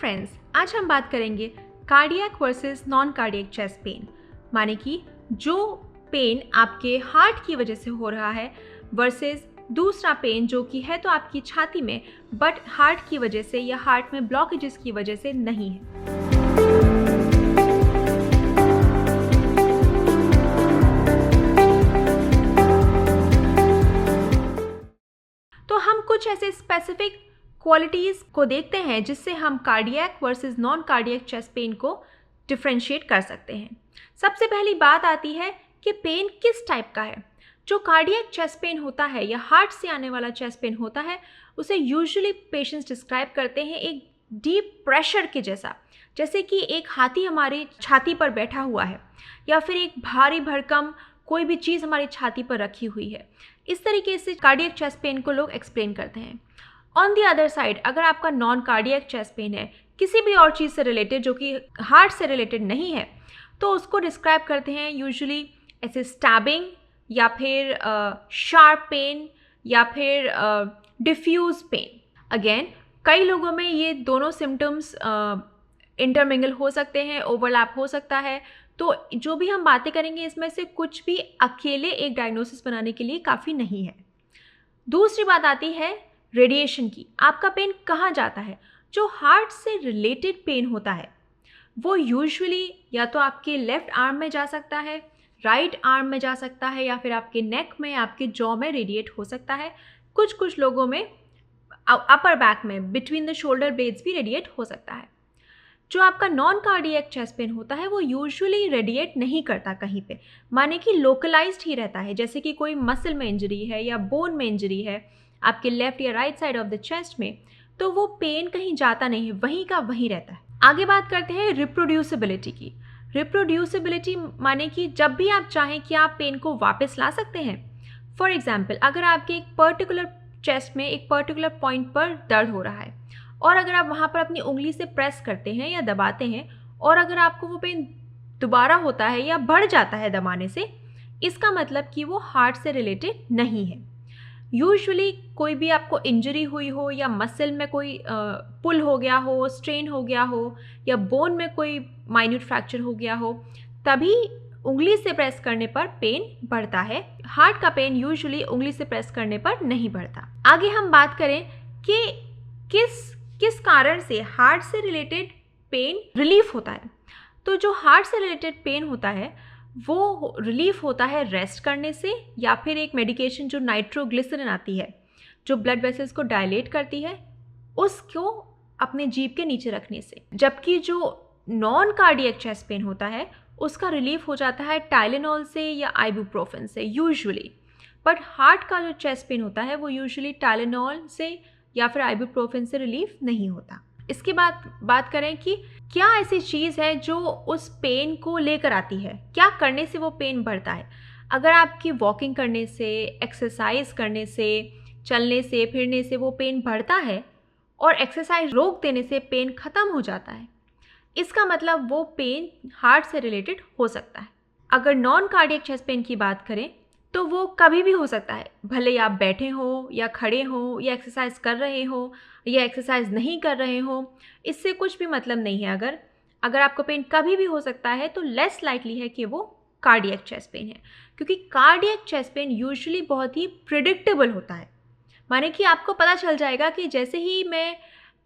Friends, आज हम बात करेंगे cardiac versus non cardiac chest pain, माने कि जो पेन आपके हार्ट की वजह से हो रहा है वर्सेस दूसरा पेन जो कि है तो आपकी छाती में बट हार्ट की वजह से या हार्ट में ब्लॉकेजेस की वजह से नहीं है। तो हम कुछ ऐसे स्पेसिफिक क्वालिटीज़ को देखते हैं जिससे हम cardiac versus non cardiac chest pain को डिफ्रेंशिएट कर सकते हैं। सबसे पहली बात आती है कि पेन किस टाइप का है। जो कार्डियक चेस्ट पेन होता है या हार्ट से आने वाला चेस्ट पेन होता है उसे यूजुअली पेशेंट्स डिस्क्राइब करते हैं एक डीप प्रेशर के जैसा, जैसे कि एक हाथी हमारी छाती पर बैठा हुआ है या फिर एक भारी भरकम कोई भी चीज़ हमारी छाती पर रखी हुई है। इस तरीके से कार्डियक चेस्ट पेन को लोग एक्सप्लेन करते हैं। ऑन दी अदर साइड, अगर आपका नॉन कार्डियक चेस्ट पेन है किसी भी और चीज़ से रिलेटेड जो कि हार्ट से रिलेटेड नहीं है, तो उसको डिस्क्राइब करते हैं यूजुअली ऐसे स्टैबिंग या फिर शार्प पेन या फिर डिफ्यूज पेन। अगेन, कई लोगों में ये दोनों सिम्टम्स इंटरमिंगल हो सकते हैं, ओवरलैप हो सकता है। तो जो भी हम बातें करेंगे इसमें से कुछ भी अकेले एक डायग्नोसिस बनाने के लिए काफ़ी नहीं है। दूसरी बात आती है रेडिएशन की। आपका पेन कहाँ जाता है? जो हार्ट से रिलेटेड पेन होता है वो यूजुअली या तो आपके लेफ्ट आर्म में जा सकता है, राइट आर्म में जा सकता है, या फिर आपके नेक में, आपके जॉ में रेडिएट हो सकता है। कुछ लोगों में अपर बैक में बिटवीन द शोल्डर ब्लेड्स भी रेडिएट हो सकता है। जो आपका नॉन कार्डियक चेस्ट पेन होता है वो यूजुअली रेडिएट नहीं करता कहीं पे, माने कि लोकलाइज्ड ही रहता है। जैसे कि कोई मसल में इंजरी है या बोन में इंजरी है आपके लेफ्ट या right side of the chest में, तो वो पेन कहीं जाता नहीं है, वहीं का वहीं रहता है। आगे बात करते हैं रिप्रोड्यूसिबिलिटी की। रिप्रोड्यूसिबिलिटी माने कि जब भी आप चाहें कि आप पेन को वापस ला सकते हैं। फॉर एग्जाम्पल, अगर आपके एक पर्टिकुलर चेस्ट में एक पर्टिकुलर पॉइंट पर दर्द हो रहा है और अगर आप वहाँ पर अपनी उंगली से प्रेस करते हैं या दबाते हैं और अगर आपको वो पेन दोबारा होता है या बढ़ जाता है दबाने से, इसका मतलब कि वो हार्ट से रिलेटेड नहीं है। यूजुअली कोई भी आपको इंजरी हुई हो या मसल में कोई पुल हो गया हो, स्ट्रेन हो गया हो, या बोन में कोई माइन्यूट फ्रैक्चर हो गया हो, तभी उंगली से प्रेस करने पर पेन बढ़ता है। हार्ट का पेन यूजुअली उंगली से प्रेस करने पर नहीं बढ़ता। आगे हम बात करें कि किस कारण से हार्ट से रिलेटेड पेन रिलीफ होता है। तो जो हार्ट से रिलेटेड पेन होता है वो रिलीफ होता है रेस्ट करने से, या फिर एक मेडिकेशन जो नाइट्रोग्लिसरीन आती है जो ब्लड वेसल्स को डायलेट करती है, उसको अपने जीभ के नीचे रखने से। जबकि जो नॉन कार्डियक चेस्ट पेन होता है उसका रिलीफ हो जाता है टाइलेनॉल से या आइबुप्रोफेन से यूजुअली। बट हार्ट का जो चेस्ट पेन होता है वो यूजुअली टाइलेनॉल से या फिर आइबुप्रोफेन से रिलीफ नहीं होता। इसके बाद बात करें कि क्या ऐसी चीज़ है जो उस पेन को लेकर आती है, क्या करने से वो पेन बढ़ता है। अगर आपकी वॉकिंग करने से, एक्सरसाइज करने से, चलने से, फिरने से वो पेन बढ़ता है और एक्सरसाइज रोक देने से पेन ख़त्म हो जाता है, इसका मतलब वो पेन हार्ट से रिलेटेड हो सकता है। अगर नॉन कार्डियक चेस्ट पेन की बात करें तो वो कभी भी हो सकता है, भले आप बैठे हो या खड़े हो या एक्सरसाइज कर रहे हो या एक्सरसाइज नहीं कर रहे हो, इससे कुछ भी मतलब नहीं है। अगर आपको पेन कभी भी हो सकता है तो लेस लाइकली है कि वो कार्डियक चेस्ट पेन है, क्योंकि कार्डियक चेस्ट पेन यूजुअली बहुत ही प्रिडिक्टेबल होता है। माने कि आपको पता चल जाएगा कि जैसे ही मैं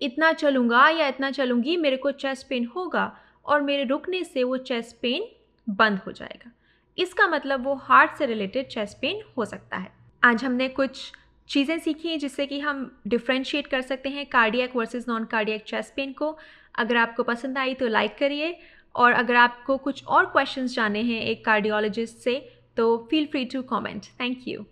इतना चलूँगा या इतना चलूँगी मेरे को चेस्ट पेन होगा और मेरे रुकने से वो चेस्ट पेन बंद हो जाएगा। इसका मतलब वो हार्ट से रिलेटेड चेस्ट पेन हो सकता है। आज हमने कुछ चीज़ें सीखी जिससे कि हम डिफ्रेंशिएट कर सकते हैं cardiac versus non cardiac chest pain को। अगर आपको पसंद आई तो लाइक करिए, और अगर आपको कुछ और क्वेश्चंस जानने हैं एक कार्डियोलॉजिस्ट से तो feel free to comment. Thank you.